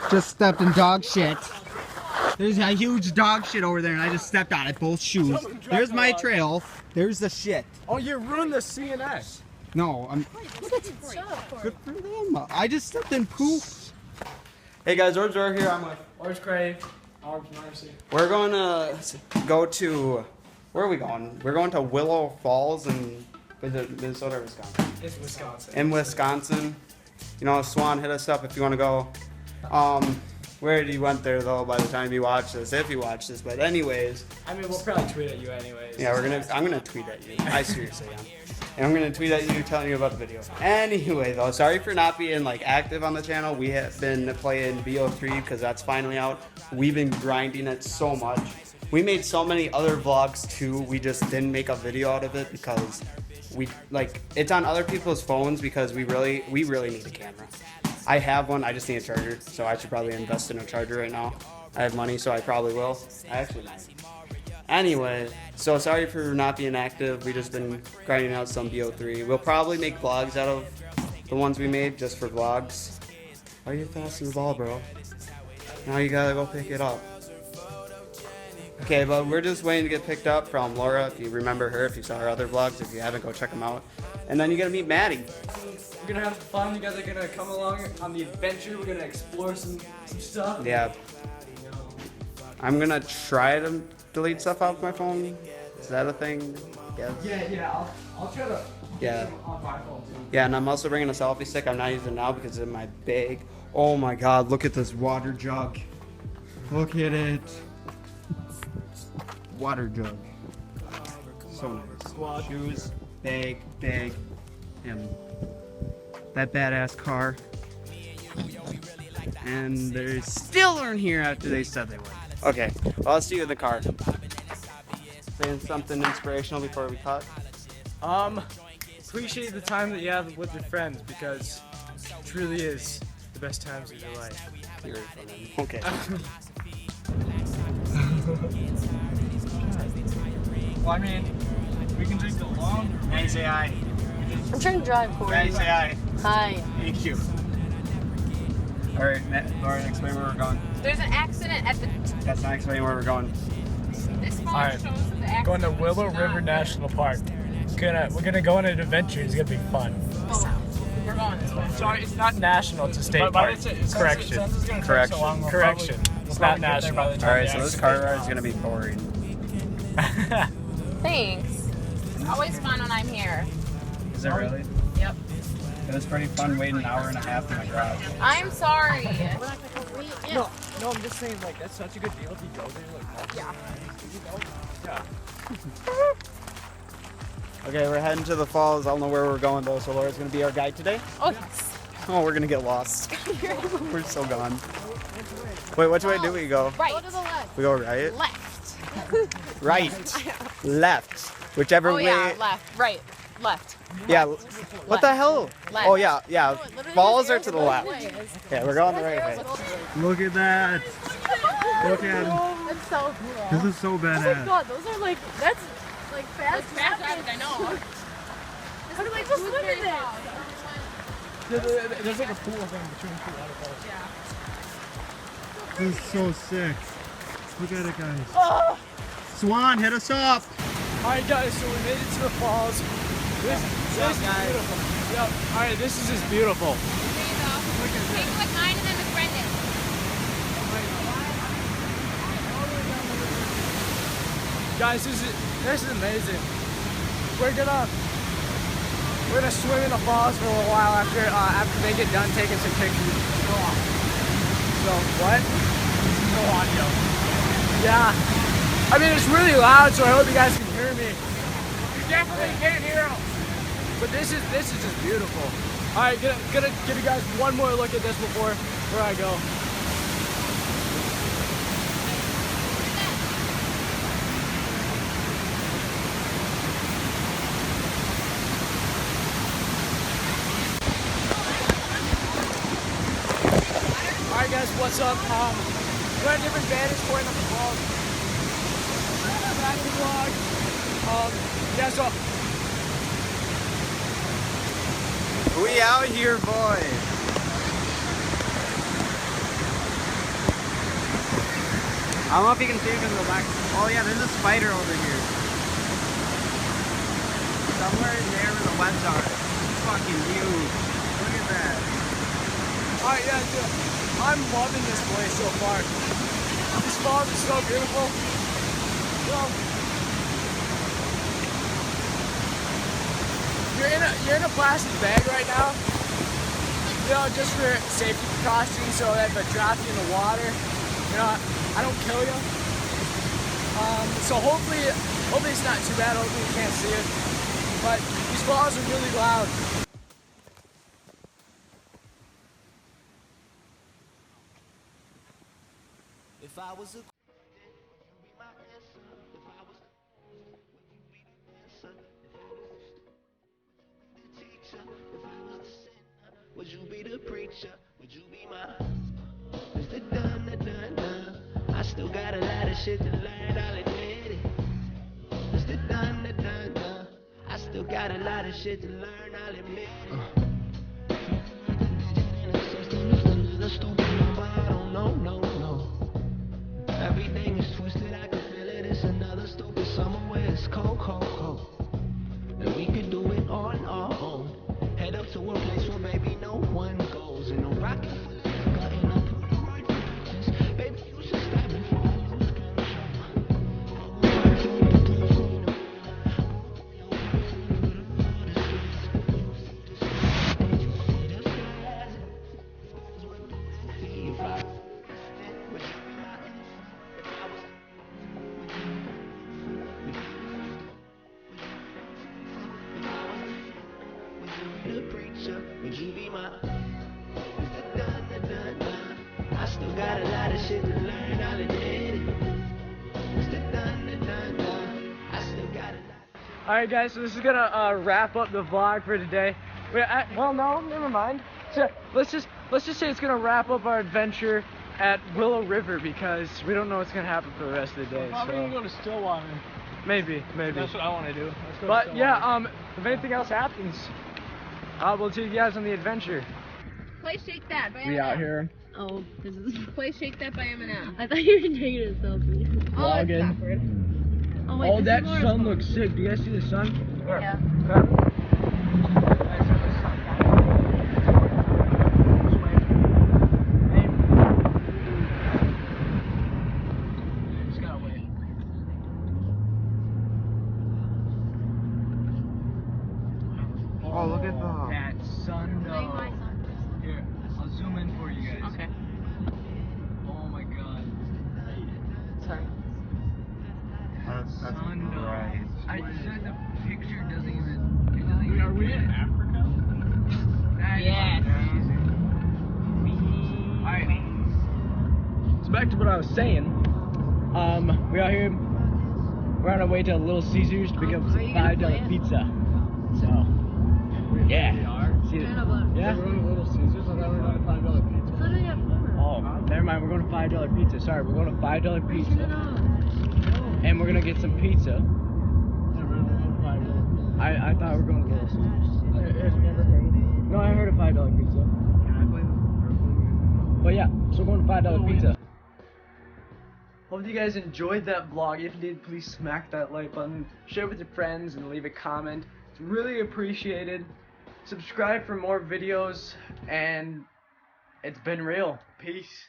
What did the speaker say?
Just stepped in dog shit. There's a huge dog shit over there and I just stepped on it, both shoes. There's my trail. There's the shit. Oh, you ruined the CNS. No, I'm... Good for them. I just stepped in poop. Hey guys, OrBz here. I'm with OrBz Crave. OrBz Mercy. We're going to go to... Where are we going? We're going to Waterfalls in Minnesota or Wisconsin? It's Wisconsin. In Wisconsin. You know, Swan, hit us up if you want to go. We already went there though by the time you watch this, if you watch this. But anyways. I mean, we'll probably tweet at you anyways. Yeah, I'm gonna tweet at you. I seriously am. And I'm gonna tweet at you telling you about the video. Anyway though, sorry for not being like active on the channel. We have been playing BO3 because that's finally out. We've been grinding it so much. We made so many other vlogs too. We just didn't make a video out of it because it's on other people's phones because we really need a camera. I have one, I just need a charger, so I should probably invest in a charger right now. I have money, so I probably will. I actually might. Anyway, so sorry for not being active. We just been grinding out some BO3. We'll probably make vlogs out of the ones we made just for vlogs. Why are you passing the ball, bro? Now you gotta go pick it up. Okay, but we're just waiting to get picked up from Laura, if you remember her, if you saw her other vlogs. If you haven't, go check them out. And then you're gonna meet Maddie. We're gonna have fun. You guys are gonna come along on the adventure. We're gonna explore some stuff. Yeah. I'm gonna try to delete stuff off my phone. Is that a thing? Yeah. Yeah. I'll try to. Yeah. On my phone too. Yeah, and I'm also bringing a selfie stick. I'm not using it now because it's in my bag. Oh my God! Look at this water jug. Look at it. Water jug. So nice. Squad. Shoes, bag, and that badass car. And they still aren't here after they said they would. Okay, well, I'll see you in the car. Saying something inspirational before we cut? Appreciate the time that you have with your friends because it truly is the best times of your life. Okay. Well, I mean, we can drink the long. Hey, say hi. I'm trying to drive, Corey. Hey, say hi. Hi. Thank you. Alright, Lauren, explain where we're going. There's an accident at the. That's not explaining where we're going. This phone Alright. shows that the accident. Going to Willow River National Park. We're gonna go on an adventure. It's gonna be fun. We're going this way. Sorry, it's not national. It's a state park. Correction. Correction. It's not national. Alright, so this car ride is going to be boring. Thanks. It's always fun when I'm here. Is it really? Yep. It was pretty fun waiting an hour and a half in the garage. I'm sorry. No, I'm just saying, like, that's such a good deal if you go there, like, Yeah. yeah. Okay, we're heading to the falls. I don't know where we're going though, so Laura's going to be our guide today. Oh, yes. Oh, we're going to get lost. We're so gone. Wait, which way do we go? Right. Go to the left. We go right? Left. Right. Left. Whichever Oh, way. yeah. Left. Right. Left. Yeah. What the hell? Left. Oh, yeah. Yeah. Falls are to the left. Yeah, we're going the right way. Look at that. Look at That's so cool. This is so Oh my badass. God, those are like, that's like fast. Fast rabbits, I know. How do I just swim in this? There's like a pool thing between two waterfalls. Yeah. This is so sick. Look at it, guys. Swan, hit us up. Alright guys, so we made it to the falls. This is beautiful. Yep. Alright, this is just beautiful. There you go. Take with mine and then with Brendan. Guys, this is amazing. We're gonna swim in the falls for a little while after they get done taking some pictures. So what? No audio. Yeah. I mean, it's really loud, so I hope you guys can hear me. You definitely can't hear them. But this is just beautiful. All right, gonna give you guys one more look at this before I go. All right, guys, what's up? We're at a different vantage point on the vlog. Back to the vlog. Yeah, so We out here, boys. I don't know if you can see it in the back. Oh yeah, there's a spider over here. Somewhere in there where the webs are. It's fucking huge. Look at that. Alright, yeah, dude. I'm loving this place so far. These falls are so beautiful. Well, you're in a plastic bag right now. You know, just for safety precautions, so that if I drop you in the water, you know, I don't kill you. So hopefully it's not too bad. Hopefully you can't see it. But these falls are really loud. If I was a would you be the preacher? Would you be my Is the done, the done, done? I still got a lot of shit to learn, I'll admit it. Is the done, the done, done? I still got a lot of shit to learn, I'll admit it. Everything is twisted, I can feel it. It's another stupid summer where it's cold, cold, cold. And we could do it on our own. Head up to a place where maybe no one goes. In a rocket full of liquor and I put the right business. Baby, you should stop before I lose would you be my I still got a lot of shit to learn, I'll admit it. I still got a lot. Alright guys, so this is gonna wrap up the vlog for today. Well, no, never mind. So let's just say it's gonna wrap up our adventure at Willow River because we don't know what's gonna happen for the rest of the day. Probably gonna go to Stillwater. Maybe. That's what I want to do. Let's go to But Stillwater. yeah, if anything else happens, we'll take you guys on the adventure. Play Shake That by Eminem. We out here Oh, this is. Play Shake That by Eminem. I thought you were taking a selfie. Oh, it's Vlogging. awkward. Oh, wait, Oh, this that is sun Waterfalls. looks sick. Do you guys see the sun? Yeah. Oh, look at that sun Playing my though. song. Here, I'll zoom in for you guys. Okay. Oh my god. Sorry. Sun though. I said the picture doesn't even. Are we in Africa? Yes. Alright. So back to what I was saying. We out here. We're on our way to Little Caesars to pick up some Are you gonna play $5 it? pizza. So, yeah. See I don't know, but- Yeah. We're going to Little Caesars. I thought we were going to $5 pizza. I thought I got four. Oh, never mind. We're going to $5 pizza. Sorry, we're going to $5 Turn it pizza, off. and we're gonna get some pizza. Yeah, we're going to $5. I thought we were going to Little Caesars. I've never heard of it. No, I heard a $5 pizza. But yeah, so we're going to $5 pizza. Hope you guys enjoyed that vlog. If you did, please smack that like button, share it with your friends, and leave a comment. It's really appreciated. Subscribe for more videos, and it's been real. Peace.